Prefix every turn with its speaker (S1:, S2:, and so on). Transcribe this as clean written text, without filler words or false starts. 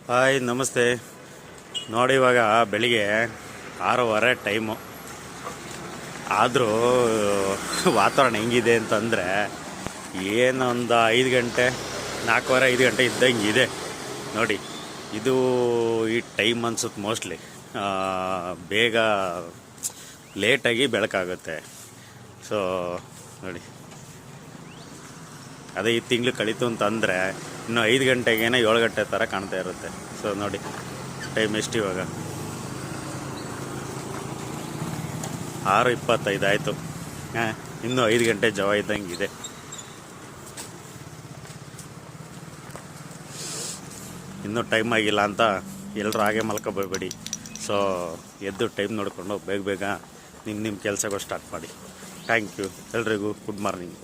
S1: Hi ನಮಸ್ತೆ. ನೋಡಿ ಇವಾಗ ಬೆಳಿಗ್ಗೆ 6:30 ಟೈಮು. ಆದರೂ ವಾತಾವರಣ ಹೆಂಗಿದೆ ಅಂತಂದರೆ ಏನೊಂದು 5 ಗಂಟೆ 4:15 5 ಗಂಟೆ ಇದ್ದಂಗೆ ಇದೆ ನೋಡಿ. ಇದು ಈ ಟೈಮ್ ಅನ್ಸುತ್ತೆ ಮೋಸ್ಟ್ಲಿ. ಬೇಗ ಲೇಟಾಗಿ ಬೆಳಕಾಗುತ್ತೆ. ಸೊ ನೋಡಿ, ಅದೇ ಈ ತಿಂಗಳು ಕಳೀತು ಅಂತಂದರೆ ಇನ್ನು 5 ಗಂಟೆಗೇನೆ 7 ಗಂಟೆ ಥರ ಕಾಣ್ತಾ ಇರುತ್ತೆ. ಸೊ ನೋಡಿ ಟೈಮ್ ಎಷ್ಟು ಇವಾಗ 6:25 ಆಯಿತು. ಇನ್ನೂ 5 ಗಂಟೆ ಜವ ಇದ್ದಂಗೆ ಇದೆ. ಇನ್ನೂ ಟೈಮ್ ಆಗಿಲ್ಲ ಅಂತ ಎಲ್ಲರೂ ಹಾಗೆ ಮಲ್ಕೊಬೇಡಿ. ಸೊ ಎದ್ದು ಟೈಮ್ ನೋಡಿಕೊಂಡು ಬೇಗ ನಿಮ್ಮ ಕೆಲಸಗಳು ಸ್ಟಾರ್ಟ್ ಮಾಡಿ. ಥ್ಯಾಂಕ್ ಯು ಎಲ್ರಿಗೂ. Good morning.